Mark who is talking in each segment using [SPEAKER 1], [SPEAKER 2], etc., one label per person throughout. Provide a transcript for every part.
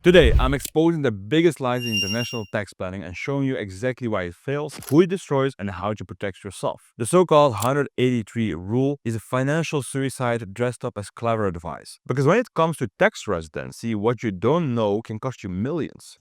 [SPEAKER 1] Today, I'm exposing the biggest lies in international tax planning and showing you exactly why it fails, who it destroys, and how to protect yourself. The so-called 183 rule is a financial suicide dressed up as clever advice. Because when it comes to tax residency, what you don't know can cost you millions.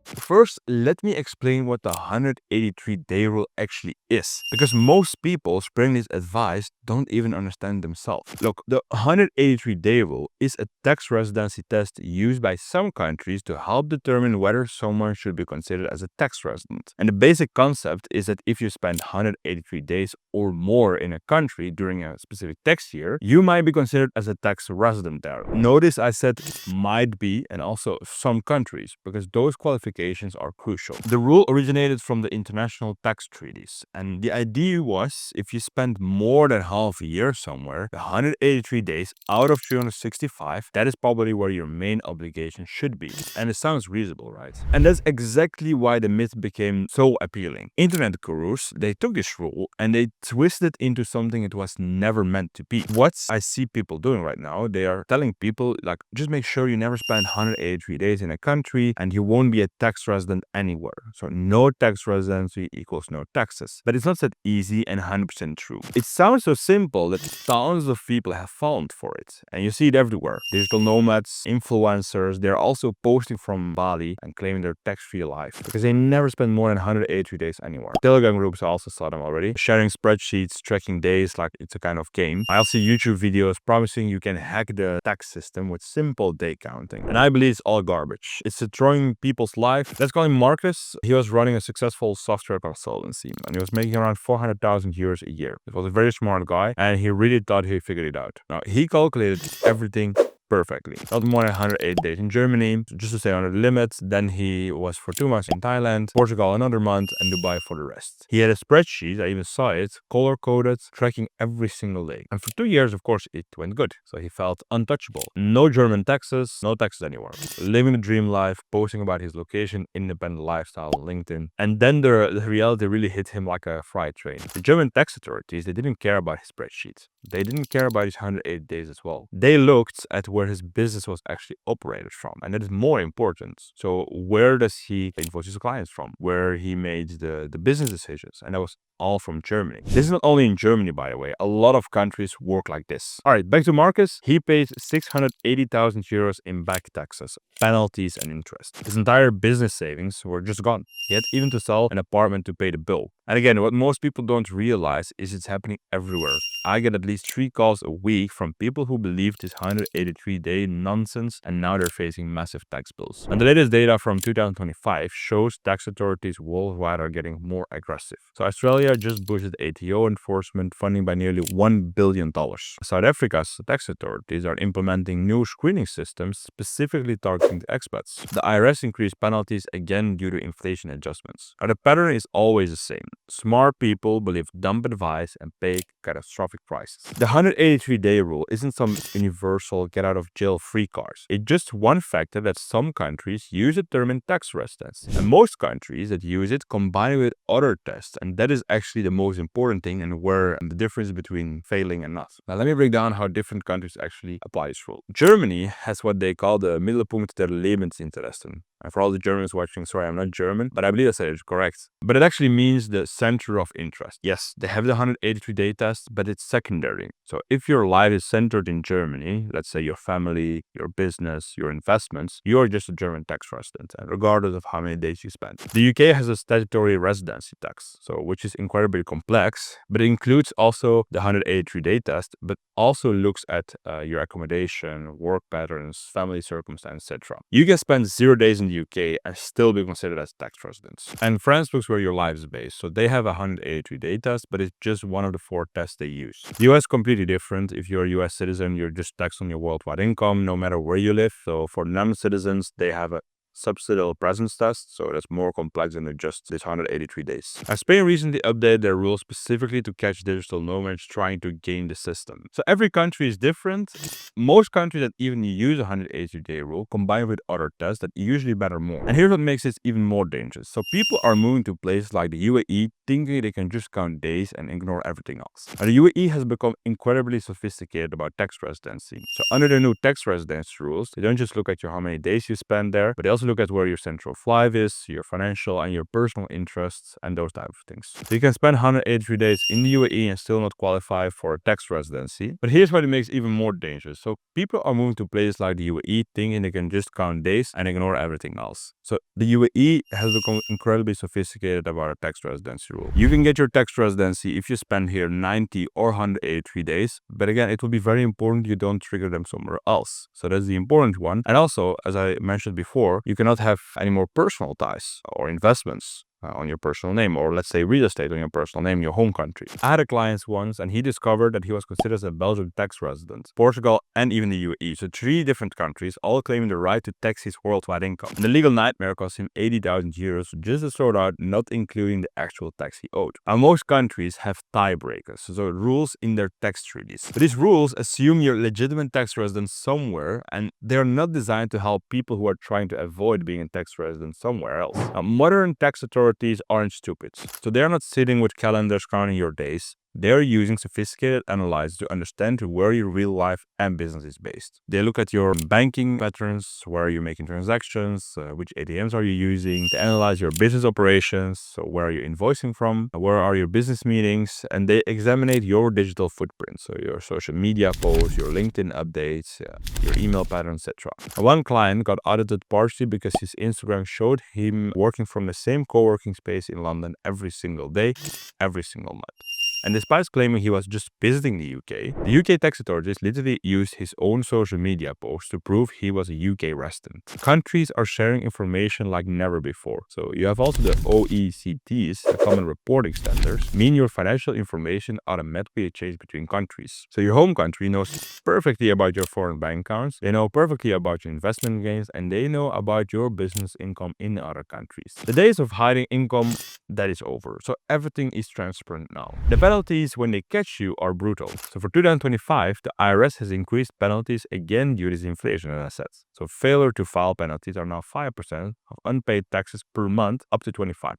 [SPEAKER 1] First, let me explain what the 183-day rule actually is, because most people spreading this advice don't even understand themselves. Look, the 183-day rule is a tax residency test used by some countries to help determine whether someone should be considered as a tax resident. And the basic concept is that if you spend 183 days or more in a country during a specific tax year, you might be considered as a tax resident there. Notice I said might be and also some countries, because those qualifications are crucial. The rule originated from the international tax treaties, and the idea was if you spend more than half a year somewhere, the 183 days out of 365, that is probably where your main obligation should be. And it sounds reasonable, right? And that's exactly why the myth became so appealing. Internet gurus, they took this rule and they twisted it into something it was never meant to be. What I see people doing right now, they are telling people like, just make sure you never spend 183 days in a country and you won't be a tax resident anywhere. So no tax residency equals no taxes. But it's not that easy and 100% true. It sounds so simple that thousands of people have fallen for it. And you see it everywhere. Digital nomads, influencers, they're also posting from Bali and claiming their tax-free life because they never spend more than 183 days anywhere. Telegram groups, I also saw them already, sharing spreadsheets, tracking days like it's a kind of game. I also see YouTube videos promising you can hack the tax system with simple day counting. And I believe it's all garbage. It's destroying people's life. Let's call him Marcus. He was running a successful software consultancy and he was making around 400,000 euros a year. He was a very smart guy and he really thought he figured it out. Now, he calculated everything perfectly. Not more than 108 days in Germany, just to stay under the limit. Then he was for 2 months in Thailand, Portugal another month, and Dubai for the rest. He had a spreadsheet, I even saw it, color-coded, tracking every single day. And for 2 years, of course, it went good. So he felt untouchable. No German taxes, no taxes anywhere. Living the dream life, posting about his location, independent lifestyle on LinkedIn. And then the reality really hit him like a freight train. The German tax authorities, they didn't care about his spreadsheet. They didn't care about his 108 days as well. They looked at where his business was actually operated from, and that is more important. So where does he invoice his clients from? Where he made the business decisions, and that was all from Germany. This is not only in Germany, by the way. A lot of countries work like this. All right, back to Marcus. He paid 680,000 euros in back taxes, penalties, and interest. His entire business savings were just gone. He had even to sell an apartment to pay the bill. And again, what most people don't realize is it's happening everywhere. I get at least 3 calls a week from people who believe this 183-day nonsense and now they're facing massive tax bills. And the latest data from 2025 shows tax authorities worldwide are getting more aggressive. So Australia just boosted ATO enforcement funding by nearly $1 billion. South Africa's tax authorities are implementing new screening systems specifically targeting the expats. The IRS increased penalties again due to inflation adjustments. Now the pattern is always the same. Smart people believe dumb advice and pay catastrophic prices. The 183-day rule isn't some universal get-out-of-jail-free card. It's just one factor that some countries use the term in tax residency. And most countries that use it combine it with other tests. And that is actually the most important thing and where the difference between failing and not. Now let me break down how different countries actually apply this rule. Germany has what they call the Mittelpunkt der Lebensinteressen. And for all the Germans watching, sorry, I'm not German, but I believe I said it correct. But it actually means the center of interest. Yes, they have the 183-day test, but it's secondary. So if your life is centered in Germany, let's say your family, your business, your investments, you're just a German tax resident, and regardless of how many days you spend. The UK has a statutory residency tax, so which is incredibly complex, but it includes also the 183-day test, but also looks at your accommodation, work patterns, family circumstance, etc. You can spend 0 days in the UK and still be considered as tax residents. And France looks where your life is based, so they have a 183-day test, but it's just one of the 4 tests they use. The US is completely different. If you're a US citizen, you're just taxed on your worldwide income, no matter where you live. So for non-citizens, they have a subsidial presence test, so that's more complex than just this 183 days. Spain recently updated their rules specifically to catch digital nomads trying to game the system. So every country is different. Most countries that even use a 183-day rule combine with other tests that usually matter more. And here's what makes it even more dangerous. So people are moving to places like the UAE, thinking they can just count days and ignore everything else. Now, the UAE has become incredibly sophisticated about tax residency. So under the new tax residency rules, they don't just look at how many days you spend there, but they also look at where your central of life is, your financial and your personal interests, and those type of things. So you can spend 183 days in the UAE and still not qualify for a tax residency. But here's what it makes even more dangerous. So people are moving to places like the UAE thinking they can just count days and ignore everything else. So the UAE has become incredibly sophisticated about a tax residency rule. You can get your tax residency if you spend here 90 or 183 days, but again, it will be very important you don't trigger them somewhere else. So that's the important one. And also, as I mentioned before, you cannot have any more personal ties or investments on your personal name, or let's say real estate on your personal name in your home country. I had a client once and he discovered that he was considered as a Belgian tax resident, Portugal, and even the UAE. So 3 different countries all claiming the right to tax his worldwide income. And the legal nightmare cost him 80,000 euros just to sort out, not including the actual tax he owed. Now, most countries have tiebreakers, so rules in their tax treaties. But these rules assume you're a legitimate tax resident somewhere, and they're not designed to help people who are trying to avoid being a tax resident somewhere else. Now, modern tax authorities aren't stupid, so they're not sitting with calendars counting your days. They're using sophisticated analysis to understand where your real life and business is based. They look at your banking patterns, where you're making transactions, which ATMs are you using. They analyze your business operations, so where are you invoicing from, where are your business meetings, and they examine your digital footprint, so your social media posts, your LinkedIn updates, your email patterns, etc. One client got audited partially because his Instagram showed him working from the same co-working space in London every single day, every single month. And despite claiming he was just visiting the UK tax authorities literally used his own social media posts to prove he was a UK resident. Countries are sharing information like never before. So you have also the OECD's, the Common Reporting Standards, mean your financial information automatically changes between countries. So your home country knows perfectly about your foreign bank accounts, they know perfectly about your investment gains, and they know about your business income in other countries. The days of hiding income, that is over. So everything is transparent now. The penalties when they catch you are brutal. So for 2025, the IRS has increased penalties again due to inflation, as I said. So failure to file penalties are now 5% of unpaid taxes per month, up to 25%.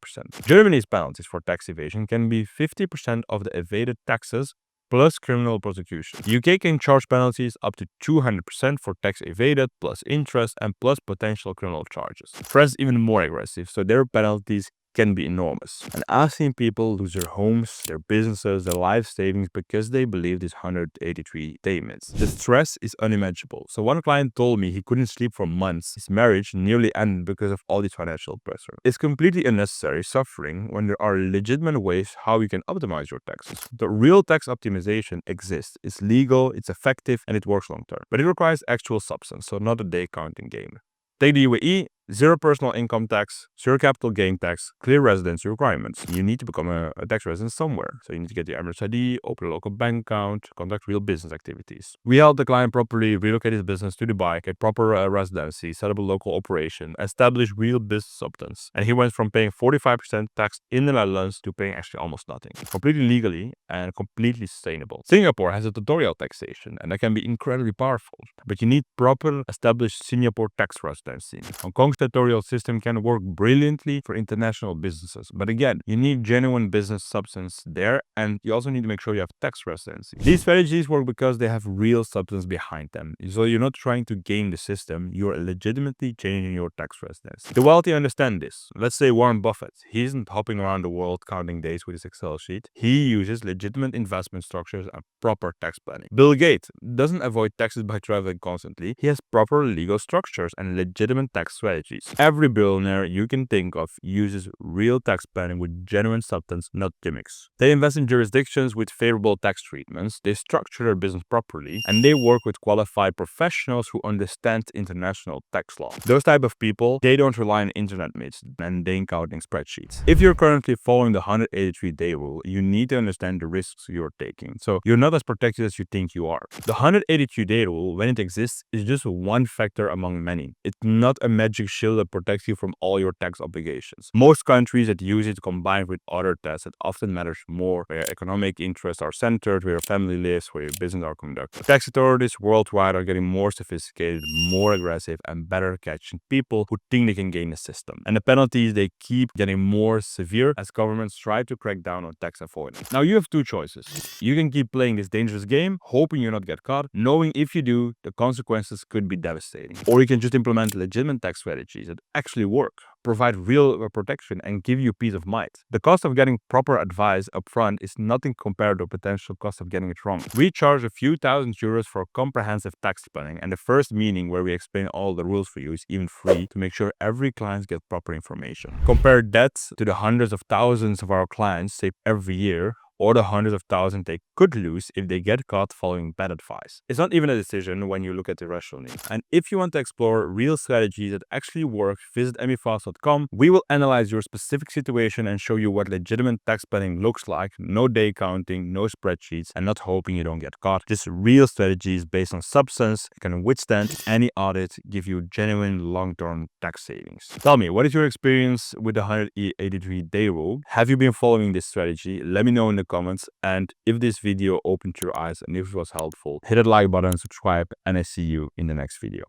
[SPEAKER 1] Germany's penalties for tax evasion can be 50% of the evaded taxes plus criminal prosecution. The UK can charge penalties up to 200% for tax evaded, plus interest, and plus potential criminal charges. France is even more aggressive, so their penalties can be enormous. And I've seen people lose their homes, their businesses, their life savings because they believe this 183 day limits. The stress is unimaginable. So one client told me he couldn't sleep for months. His marriage nearly ended because of all this financial pressure. It's completely unnecessary suffering when there are legitimate ways how you can optimize your taxes. The real tax optimization exists. It's legal, it's effective, and it works long term. But it requires actual substance, so not a day counting game. Take the UAE. Zero personal income tax, zero capital gain tax, clear residency requirements. You need to become a tax resident somewhere. So you need to get your Emirates ID, open a local bank account, conduct real business activities. We help the client properly relocate his business to Dubai, get proper residency, set up a local operation, establish real business substance. And he went from paying 45% tax in the Netherlands to paying actually almost nothing. Completely legally and completely sustainable. Singapore has a tutorial taxation and that can be incredibly powerful. But you need proper established Singapore tax residency. Hong Kong's tutorial system can work brilliantly for international businesses. But again, you need genuine business substance there, and you also need to make sure you have tax residency. These strategies work because they have real substance behind them. So you're not trying to game the system, you're legitimately changing your tax residency. The wealthy understand this. Let's say Warren Buffett. He isn't hopping around the world counting days with his Excel sheet. He uses legitimate investment structures and proper tax planning. Bill Gates doesn't avoid taxes by traveling constantly. He has proper legal structures and legitimate tax strategies. Every billionaire you can think of uses real tax planning with genuine substance, not gimmicks. They invest in jurisdictions with favorable tax treatments, they structure their business properly, and they work with qualified professionals who understand international tax law. Those type of people, they don't rely on internet myths and day counting spreadsheets. If you're currently following the 183-day rule, you need to understand the risks you're taking. So you're not as protected as you think you are. The 183-day rule, when it exists, is just one factor among many. It's not a magic shield that protects you from all your tax obligations. Most countries that use it combined with other tests that often matters more where economic interests are centered, where your family lives, where your business are conducted. Tax authorities worldwide are getting more sophisticated, more aggressive, and better catching people who think they can game the system. And the penalties, they keep getting more severe as governments try to crack down on tax avoidance. Now you have two choices. You can keep playing this dangerous game, hoping you not get caught, knowing if you do, the consequences could be devastating. Or you can just implement legitimate tax strategies that actually work, provide real protection, and give you peace of mind. The cost of getting proper advice upfront is nothing compared to the potential cost of getting it wrong. We charge a few €1,000s for comprehensive tax planning, and the first meeting where we explain all the rules for you is even free to make sure every client gets proper information. Compare that to the hundreds of thousands of our clients save every year, or the hundreds of thousands they could lose if they get caught following bad advice. It's not even a decision when you look at the rationally. And if you want to explore real strategies that actually work, visit emifast.com. We will analyze your specific situation and show you what legitimate tax planning looks like. No day counting, no spreadsheets, and not hoping you don't get caught. Just real strategies based on substance, can withstand any audit, give you genuine long-term tax savings. Tell me, what is your experience with the 183-day rule? Have you been following this strategy? Let me know in the comments, and if this video opened your eyes and if it was helpful, hit that like button, subscribe, and I see you in the next video.